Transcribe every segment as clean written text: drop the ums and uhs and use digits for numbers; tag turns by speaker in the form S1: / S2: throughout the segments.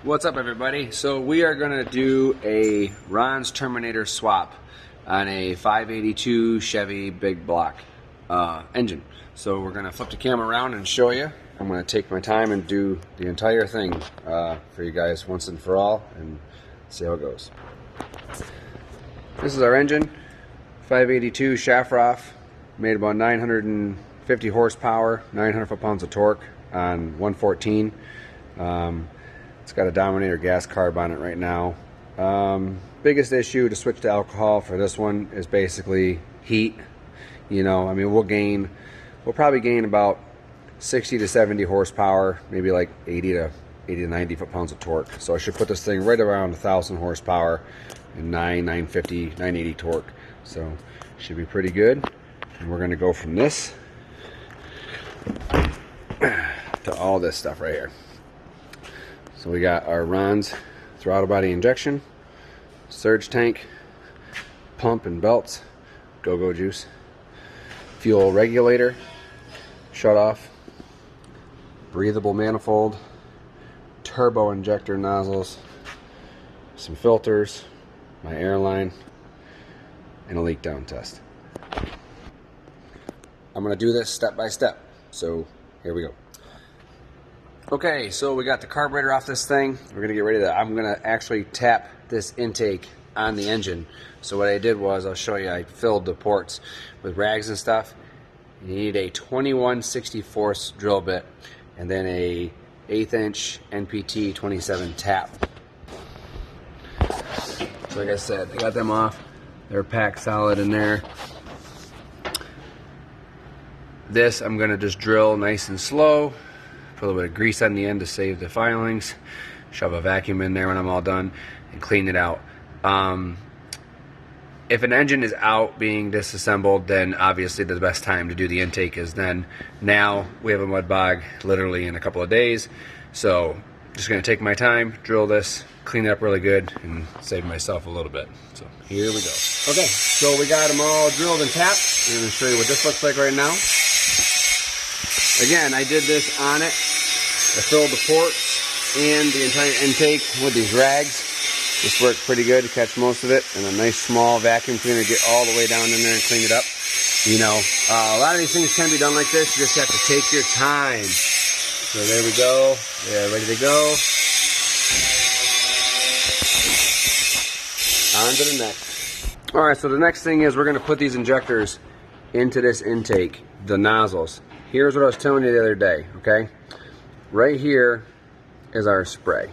S1: What's up, everybody? So we are going to do a Ron's Terminator swap on a 582 Chevy big block engine. So we're going to flip the camera around and show you. I'm going to take my time and do the entire thing for you guys once and for all and see how it goes. This is our engine, 582 Shafroth, made about 950 horsepower, 900 foot-pounds of torque on 114. It's got a Dominator gas carb on it right now. Biggest issue to switch to alcohol for this one is basically heat. You know, I mean, we'll probably gain about 60 to 70 horsepower, maybe like 80 to 90 foot-pounds of torque. So I should put this thing right around 1,000 horsepower and 950, 980 torque. So should be pretty good. And we're gonna go from this to all this stuff right here. So we got our Ron's throttle body injection, surge tank, pump and belts, go-go juice, fuel regulator, shut off, breathable manifold, turbo injector nozzles, some filters, my airline, and a leak down test. I'm going to do this step by step, so here we go. Okay, so we got the carburetor off this thing. We're going to get ready to, I'm going to actually tap this intake on the engine. So what I did was, I'll show you, I filled the ports with rags and stuff. You need a 21/64 drill bit and then a 1/8 inch NPT 27 tap. So like I said, I got them off. They're packed solid in there. This I'm going to just drill nice and slow. Put a little bit of grease on the end to save the filings. Shove a vacuum in there when I'm all done and clean it out. If an engine is out being disassembled, then obviously the best time to do the intake is then. Now we have a mud bog literally in a couple of days. So just going to take my time, drill this, clean it up really good, and save myself a little bit. So here we go. Okay, so we got them all drilled and tapped. I'm going to show you what this looks like right now. Again, I did this on it. I filled the ports and the entire intake with these rags. This worked pretty good to catch most of it, and a nice small vacuum cleaner to get all the way down in there and clean it up. You know, a lot of these things can be done like this. You just have to take your time. So there we go. Yeah, ready to go. On to the next. All right, so the next thing is we're going to put these injectors into this intake, the nozzles. Here's what I was telling you the other day, okay? Right here is our spray.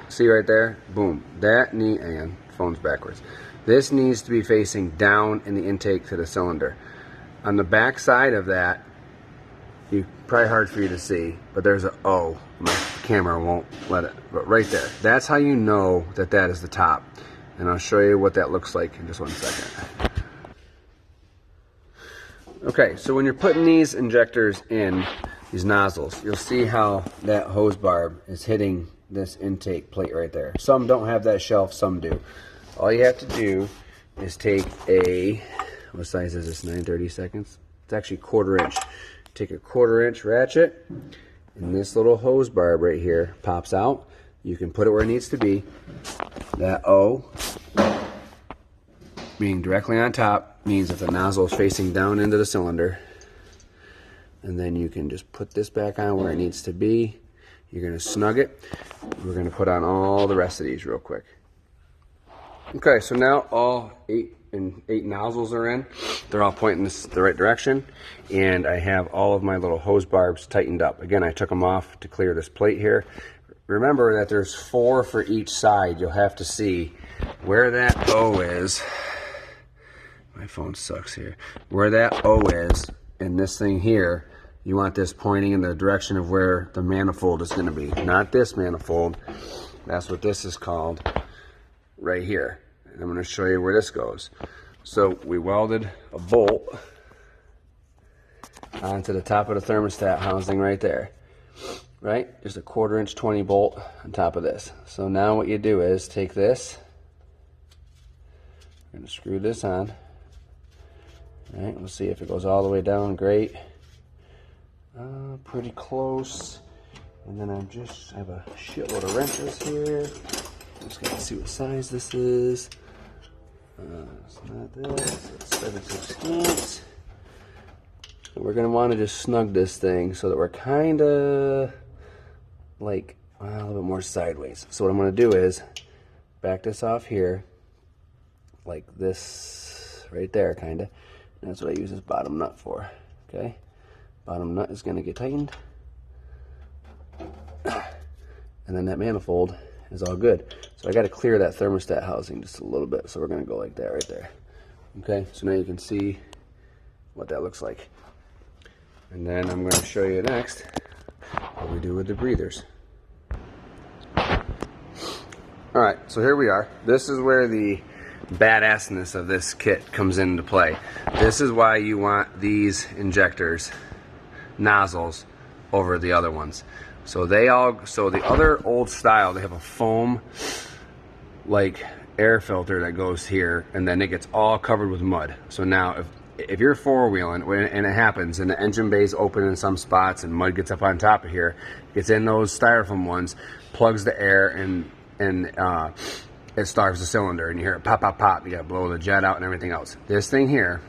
S1: See right there? Boom. That need, and phone's backwards. This needs to be facing down in the intake to the cylinder. On the back side of that, probably hard for you to see, but there's a O. My camera won't let it, but right there. That's how you know that that is the top. And I'll show you what that looks like in just 1 second. Okay, so when you're putting these injectors in, these nozzles, you'll see how that hose barb is hitting this intake plate right there. Some don't have that shelf, some do. All you have to do is take a, what size is this, 9/32? It's actually 1/4 inch. Take a 1/4 inch ratchet, and this little hose barb right here pops out. You can put it where it needs to be. That O being directly on top means that the nozzle is facing down into the cylinder. And then you can just put this back on where it needs to be. You're going to snug it. We're going to put on all the rest of these real quick. Okay, so now all eight nozzles are in. They're all pointing the right direction. And I have all of my little hose barbs tightened up. Again, I took them off to clear this plate here. Remember that there's 4 for each side. You'll have to see where that O is. My phone sucks here. Where that O is in this thing here, you want this pointing in the direction of where the manifold is going to be. Not this manifold. That's what this is called right here. And I'm going to show you where this goes. So we welded a bolt onto the top of the thermostat housing right there. Right? Just a 1/4 inch 20 bolt on top of this. So now what you do is take this. I'm going to screw this on. All right, we'll see if it goes all the way down. Great. Pretty close. And then I have a shitload of wrenches here. I'm just gonna see what size this is. It's not this, it's 7/16. And we're gonna wanna just snug this thing so that we're kinda like a little bit more sideways. So what I'm gonna do is back this off here, like this right there kinda. And that's what I use this bottom nut for, okay? Bottom nut is gonna get tightened. And then that manifold is all good. So I got to clear that thermostat housing just a little bit. So we're going to go like that right there. Okay, so now you can see what that looks like. And then I'm going to show you next what we do with the breathers. Alright, so here we are. This is where the badassness of this kit comes into play. This is why you want these injectors, nozzles, over the other ones. So the other old style, they have a foam like air filter that goes here, and then it gets all covered with mud. So now if you're four-wheeling and it happens and the engine bay's open in some spots and mud gets up on top of here, gets in those styrofoam ones, plugs the air, and it starves the cylinder, and you hear it pop, pop, pop. You gotta blow the jet out and everything else. This thing here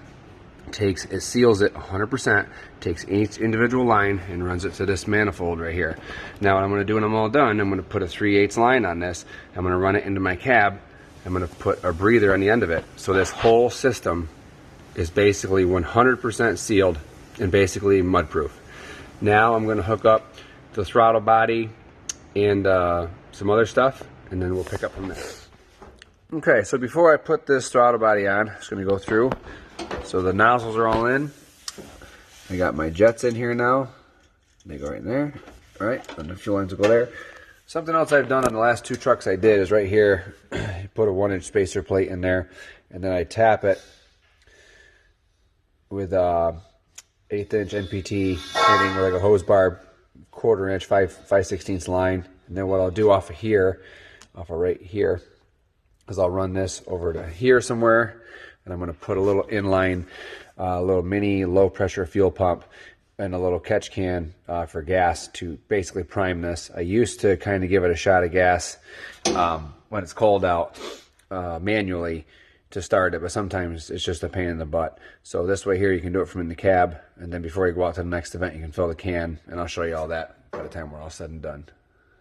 S1: seals it 100%, takes each individual line and runs it to this manifold right here. Now what I'm going to do when I'm all done, I'm going to put a 3/8 line on this. I'm going to run it into my cab. I'm going to put a breather on the end of it. So this whole system is basically 100% sealed and basically mud proof. Now I'm going to hook up the throttle body and some other stuff, and then we'll pick up from there. Okay, so before I put this throttle body on, I'm just going to go through. So the nozzles are all in. I got my jets in here now. They go right in there. All right, and the fuel lines will go there. Something else I've done on the last two trucks I did is right here, you put a 1-inch spacer plate in there, and then I tap it with a 1/8 inch NPT hitting with like a hose barb, 1/4 inch, 5/16 line. And then what I'll do off of here, off of right here, is I'll run this over to here somewhere. And I'm going to put a little inline, little mini low pressure fuel pump and a little catch can for gas to basically prime this. I used to kind of give it a shot of gas when it's cold out manually to start it, but sometimes it's just a pain in the butt. So this way here you can do it from in the cab, and then before you go out to the next event you can fill the can, and I'll show you all that by the time we're all said and done.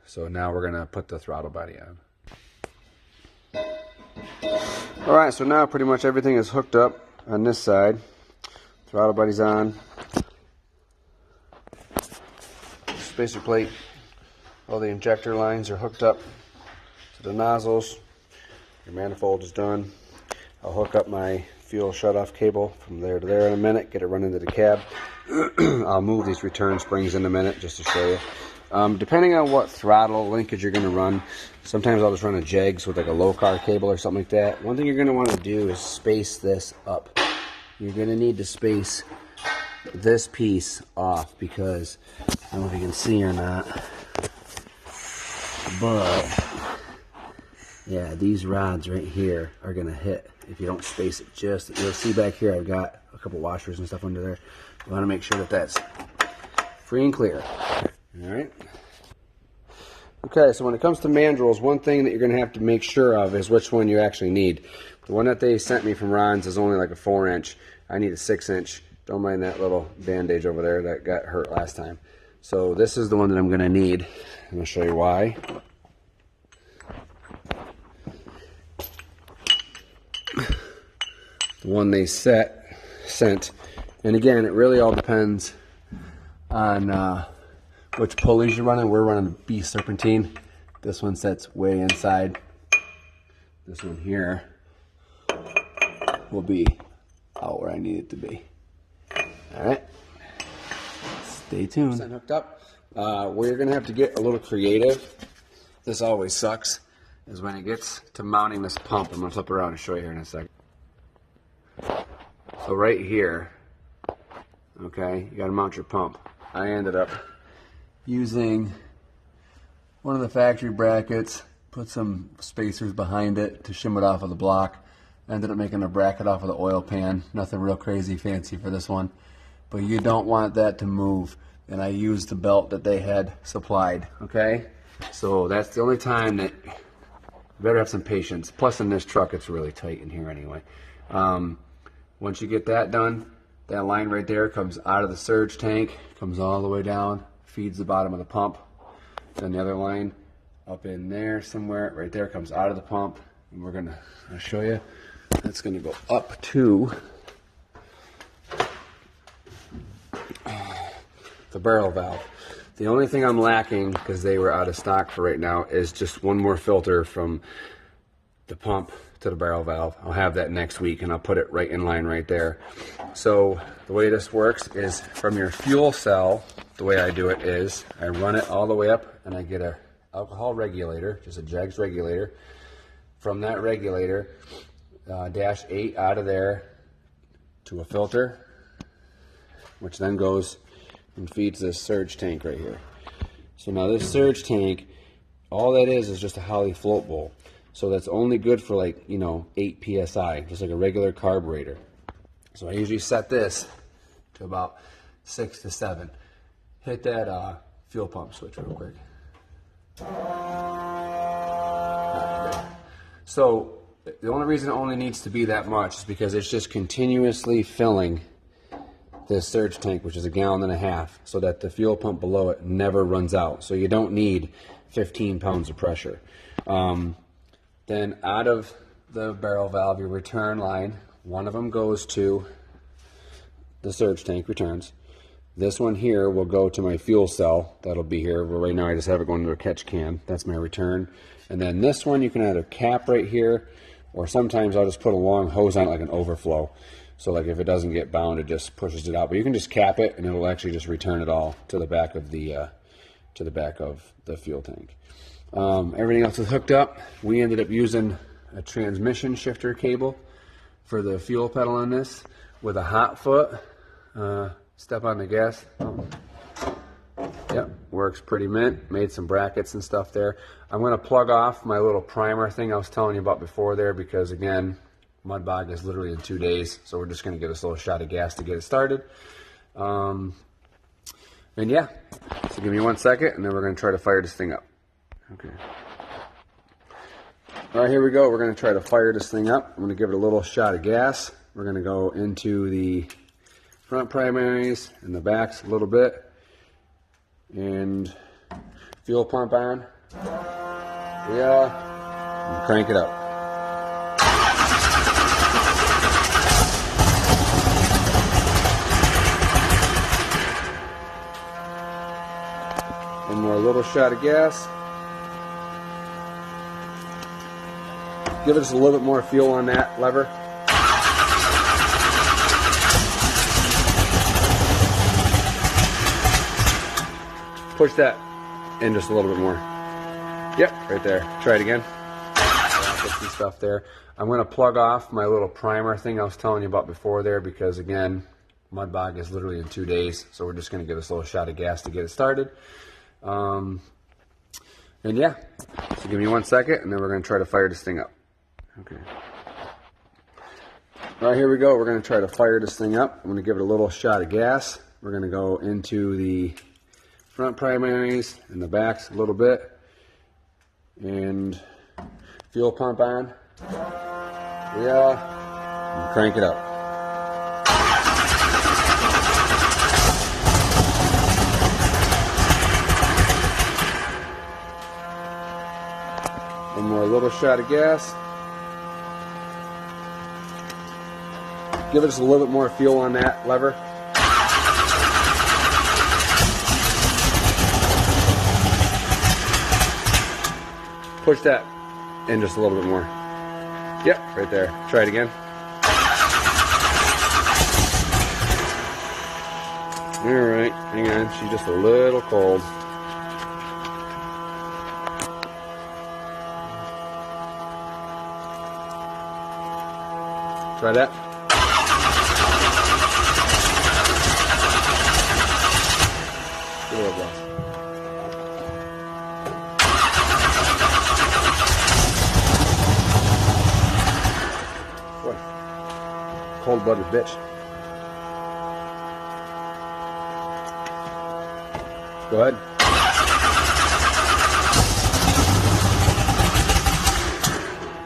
S1: So now we're going to put the throttle body on. Alright, so now pretty much everything is hooked up on this side. Throttle body's on. Spacer plate. All the injector lines are hooked up to the nozzles. Your manifold is done. I'll hook up my fuel shutoff cable from there to there in a minute, get it run into the cab. I'll move these return springs in a minute just to show you. Depending on what throttle linkage you're going to run, sometimes I'll just run a jegs with like a low car cable or something like that. One thing you're going to want to do is space this up. You're going to need to space this piece off because, I don't know if you can see or not, but yeah, these rods right here are going to hit if you don't space it just. You'll see back here I've got a couple washers and stuff under there. You want to make sure that that's free and clear. Alright. Okay, so when it comes to mandrels, one thing that you're going to have to make sure of is which one you actually need. The one that they sent me from Ron's is only like a 4-inch. I need a 6-inch. Don't mind that little bandage over there that got hurt last time. So this is the one that I'm going to need. I'm going to show you why. The one they sent. And again, it really all depends on which pulleys you're running. We're running B serpentine. This one sets way inside. This one here will be out where I need it to be. Alright. Stay tuned. Hooked up. Where you're going to have to get a little creative, this always sucks, is when it gets to mounting this pump. I'm going to flip around and show you here in a second. So right here, okay, you got to mount your pump. I ended up using one of the factory brackets, put some spacers behind it to shim it off of the block. I ended up making a bracket off of the oil pan. Nothing real crazy fancy for this one. But you don't want that to move. and I used the belt that they had supplied, okay? So that's the only time that you better have some patience. Plus in this truck, it's really tight in here anyway. Once you get that done, that line right there comes out of the surge tank, comes all the way down, feeds the bottom of the pump. Then the other line up in there somewhere, right there, comes out of the pump. And I'll show you. That's gonna go up to the barrel valve. The only thing I'm lacking, because they were out of stock for right now, is just one more filter from the pump to the barrel valve. I'll have that next week, and I'll put it right in line right there. So the way this works is from your fuel cell, the way I do it is I run it all the way up, and I get a alcohol regulator, just a Jegs regulator. From that regulator, dash 8 out of there to a filter, which then goes and feeds this surge tank right here. So now this surge tank, all that is just a Holley float bowl. So that's only good for, like, 8 PSI, just like a regular carburetor. So I usually set this to about 6 to 7. Hit that fuel pump switch real quick. So the only reason it only needs to be that much is because it's just continuously filling this surge tank, which is 1.5 gallons, so that the fuel pump below it never runs out. So you don't need 15 pounds of pressure. Then out of the barrel valve, your return line, one of them goes to the surge tank returns. This one here will go to my fuel cell. That'll be here. Well, right now I just have it going to a catch can. That's my return. And then this one you can either cap right here, or sometimes I'll just put a long hose on it like an overflow. So like if it doesn't get bound, it just pushes it out. But you can just cap it, and it'll actually just return it all to the back of the fuel tank. Everything else is hooked up. We ended up using a transmission shifter cable for the fuel pedal on this with a hot foot. Step on the gas. Yep, works pretty mint. Made some brackets and stuff there. I'm going to plug off my little primer thing I was telling you about before there, because again, mud bog is literally in 2 days, so we're just going to get this little shot of gas to get it started. And yeah, so give me 1 second, and then we're going to try to fire this thing up. Okay. All right, here we go. We're going to try to fire this thing up. I'm going to give it a little shot of gas. We're going to go into the front primaries and the backs a little bit, and fuel pump on. Yeah, and crank it up. One more little shot of gas. Give it just a little bit more fuel on that lever. Push that in just a little bit more. Yep, right there. Try it again. Put some stuff there. I'm going to plug off my little primer thing I was telling you about before there, because again, mud bog is literally in 2 days, so we're just going to give this a little shot of gas to get it started. And yeah, so give me 1 second, and then we're going to try to fire this thing up. Okay. All right, here we go. We're going to try to fire this thing up. I'm going to give it a little shot of gas. We're going to go into the front primaries and the backs a little bit, and fuel pump on. Yeah, and crank it up. One more little shot of gas. Give it just a little bit more fuel on that lever. Push that in just a little bit more. Yep, right there. Try it again. All right, hang on. She's just a little cold. Try that. Give it a little blast. Cold-blooded bitch. Go ahead.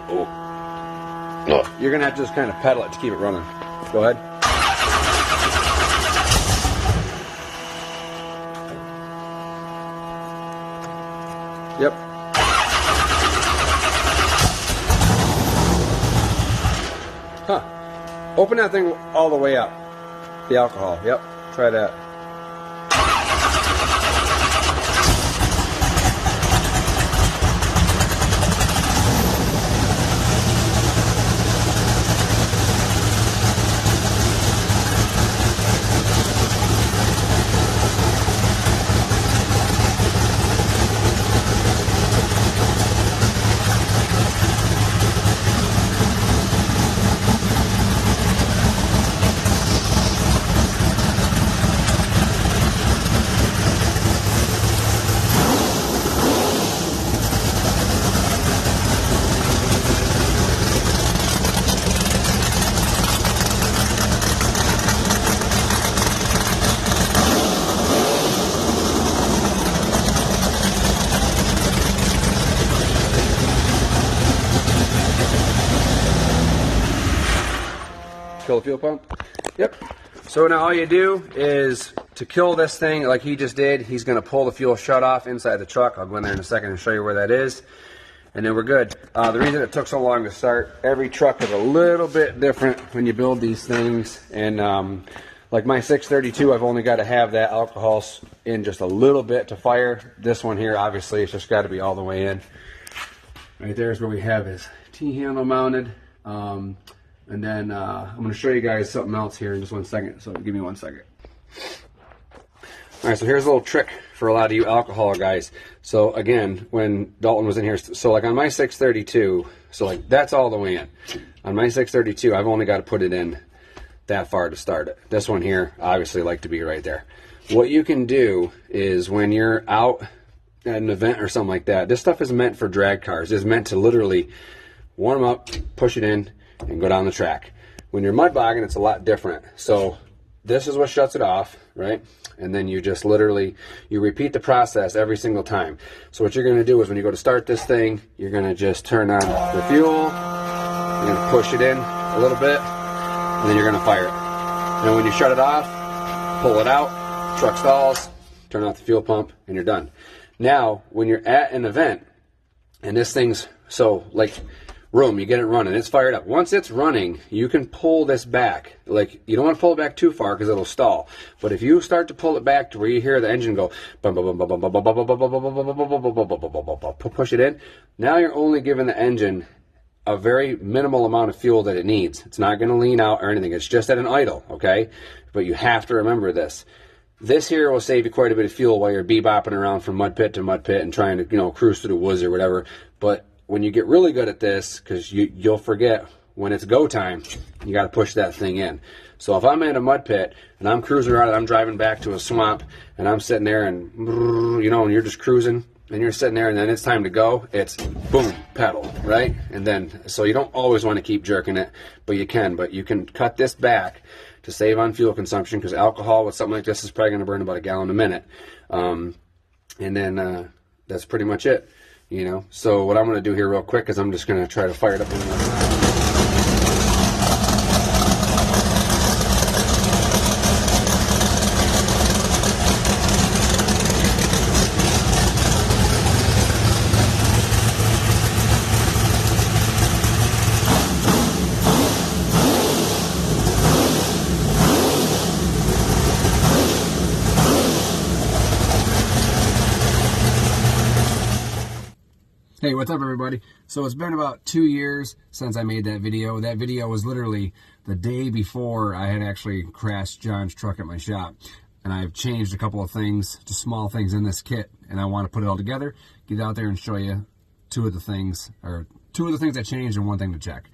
S1: Oh. You're going to have to just kind of pedal it to keep it running. Go ahead. Yep. Huh. Open that thing all the way up. The alcohol. Yep. Try that. Kill the fuel pump? Yep. So now all you do is to kill this thing like he just did, he's going to pull the fuel shut off inside the truck. I'll go in there in a second and show you where that is. And then we're good. The reason it took so long to start, every truck is a little bit different when you build these things. And like my 632, I've only got to have that alcohol in just a little bit to fire. This one here, obviously, it's just got to be all the way in. Right there is where we have his T-handle mounted. And then I'm going to show you guys something else here in just 1 second, so give me 1 second. Alright, so here's a little trick for a lot of you alcohol guys. So again, when Dalton was in here, so like on my 632, so like that's all the way in. On my 632, I've only got to put it in that far to start it. This one here, obviously like to be right there. What you can do is when you're out at an event or something like that, this stuff is meant for drag cars. It's meant to literally warm up, push it in, and go down the track. When you're mud bogging, it's a lot different. So this is what shuts it off, right? And then you just literally, you repeat the process every single time. So what you're going to do is when you go to start this thing, you're going to just turn on the fuel, you're going to push it in a little bit, and then you're going to fire it. And when you shut it off, pull it out, truck stalls, turn off the fuel pump, and you're done. Now, when you're at an event, and this thing's, so like, room, you get it running, it's fired up. Once it's running, you can pull this back. Like, you don't want to pull it back too far because it'll stall. But if you start to pull it back to where you hear the engine go, push it in, now you're only giving the engine a very minimal amount of fuel that it needs. It's not going to lean out or anything. It's just at an idle, okay? But you have to remember this. This here will save you quite a bit of fuel while you're bebopping around from mud pit to mud pit and trying to, you know, cruise through the woods or whatever. But when you get really good at this, because you'll forget when it's go time, you got to push that thing in. So if I'm in a mud pit and I'm cruising around and I'm driving back to a swamp and I'm sitting there and, you know, and you're just cruising and you're sitting there and then it's time to go, it's boom, pedal, right? And then, so you don't always want to keep jerking it, but you can cut this back to save on fuel consumption, because alcohol with something like this is probably going to burn about a gallon a minute. And then that's pretty much it. You know, so what I'm going to do here real quick is I'm just going to try to fire it up in the Hey, what's up everybody? So it's been about 2 years since I made that video. That video was literally the day before I had actually crashed John's truck at my shop. And I've changed a couple of things, just small things in this kit, and I want to put it all together, get out there and show you two of the things I changed and one thing to check.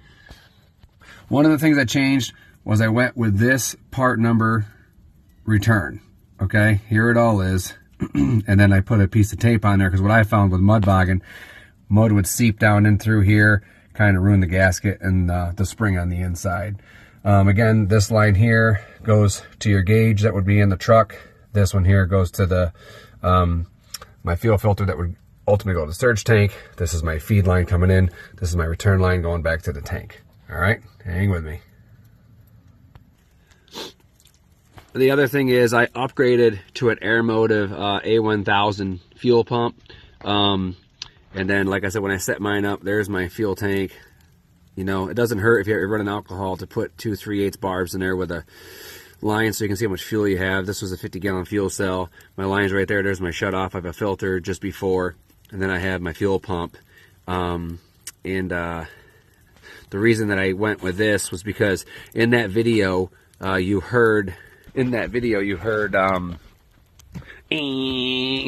S1: One of the things I changed was I went with this part number return. Okay, here it all is. And then I put a piece of tape on there, because what I found with mud bogging, mud would seep down in through here, kind of ruin the gasket and the spring on the inside. Again, this line here goes to your gauge that would be in the truck. This one here goes to the my fuel filter that would ultimately go to the surge tank. This is my feed line coming in. This is my return line going back to the tank. All right, hang with me. The other thing is I upgraded to an Airmotive A1000 fuel pump. And then, like I said, when I set mine up, there's my fuel tank. You know, it doesn't hurt if you're running alcohol to put 2 3/8 barbs in there with a line so you can see how much fuel you have. This was a 50-gallon fuel cell. My line's right there. There's my shut-off. I have a filter just before. And then I have my fuel pump. The reason that I went with this was because in that video, you heard, you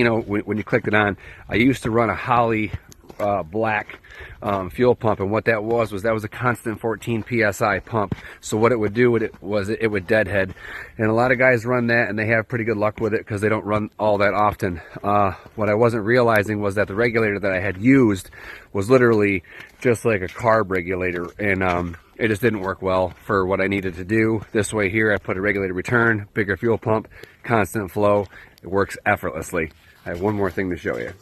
S1: know, when you clicked it on, I used to run a Holley black fuel pump, and what that was a constant 14 psi pump. So what it would do was it would deadhead, and a lot of guys run that and they have pretty good luck with it because they don't run all that often. What I wasn't realizing was that the regulator that I had used was literally just like a carb regulator, and it just didn't work well for what I needed to do. This way here, I put a regulator return, bigger fuel pump, constant flow. It works effortlessly. I have one more thing to show you.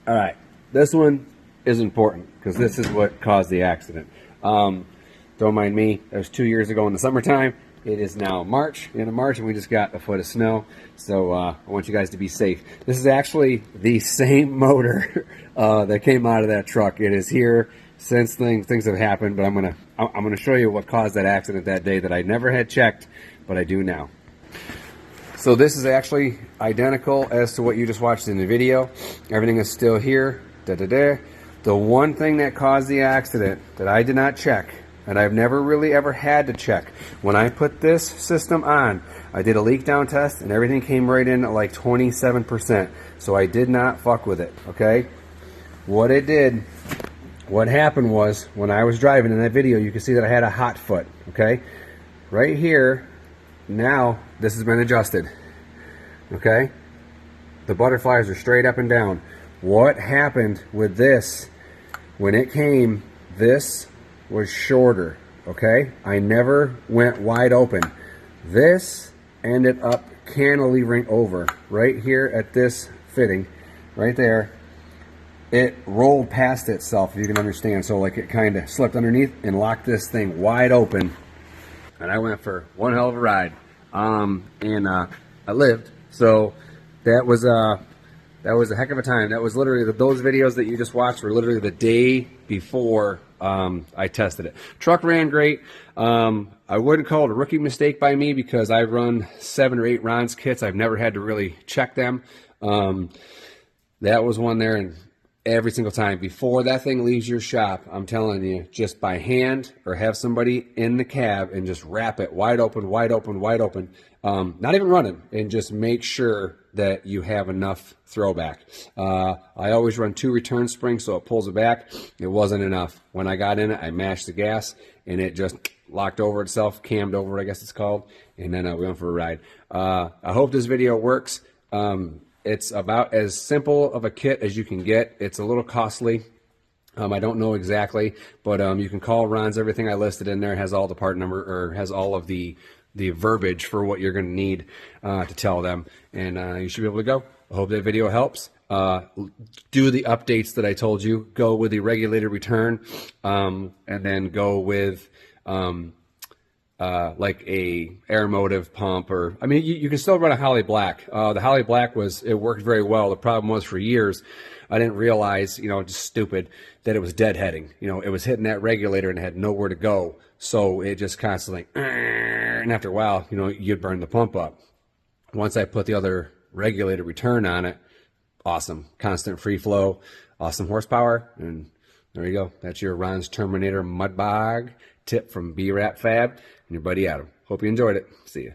S1: All right, this one is important because this is what caused the accident. Don't mind me. That was 2 years ago in the summertime. It is now March, end of March, and we just got a foot of snow. So I want you guys to be safe. This is actually the same motor that came out of that truck. It is here since things have happened, but I'm gonna show you what caused that accident that day that I never had checked, but I do now. So this is actually identical as to what you just watched in the video. Everything is still here. The one thing that caused the accident that I did not check, and I've never really ever had to check, when I put this system on, I did a leak down test and everything came right in at like 27%. So I did not fuck with it, okay? What happened was, when I was driving in that video, you can see that I had a hot foot, okay? Right here, now this has been adjusted, okay? The butterflies are straight up and down. What happened with this, when it came, this was shorter, okay? I never went wide open. This ended up cantilevering over right here at this fitting, right there. It rolled past itself, if you can understand. So like it kind of slipped underneath and locked this thing wide open. And I went for one hell of a ride. I lived. So that was a heck of a time. That was literally, those videos that you just watched were literally the day before I tested it. Truck ran great. I wouldn't call it a rookie mistake by me because I've run 7 or 8 Ron's kits. I've never had to really check them. That was one there, and every single time before that thing leaves your shop, I'm telling you, just by hand or have somebody in the cab and just wrap it wide open, wide open, wide open. Not even running, and just make sure that you have enough throwback. I always run 2 return springs so it pulls it back. It wasn't enough. When I got in it, I mashed the gas and it just locked over itself, cammed over, I guess it's called, and then we went for a ride. I hope this video works. It's about as simple of a kit as you can get. It's a little costly. I don't know exactly, but you can call Ron's. Everything I listed in there has all the part number, or has all of the verbiage for what you're going to need to tell them, and you should be able to go. I hope that video helps. Do the updates that I told you. Go with the regulator return, and then go with like a Airmotive pump, or I mean, you can still run a Holley Black. The Holley Black it worked very well. The problem was, for years I didn't realize, just stupid, that it was deadheading. It was hitting that regulator and it had nowhere to go, so it just constantly, and after a while, you'd burn the pump up. Once I put the other regulator return on it, awesome, constant free flow, awesome horsepower, and there you go. That's your Ron's Terminator Mud Bog tip from B-Rap Fab and your buddy Adam. Hope you enjoyed it. See ya.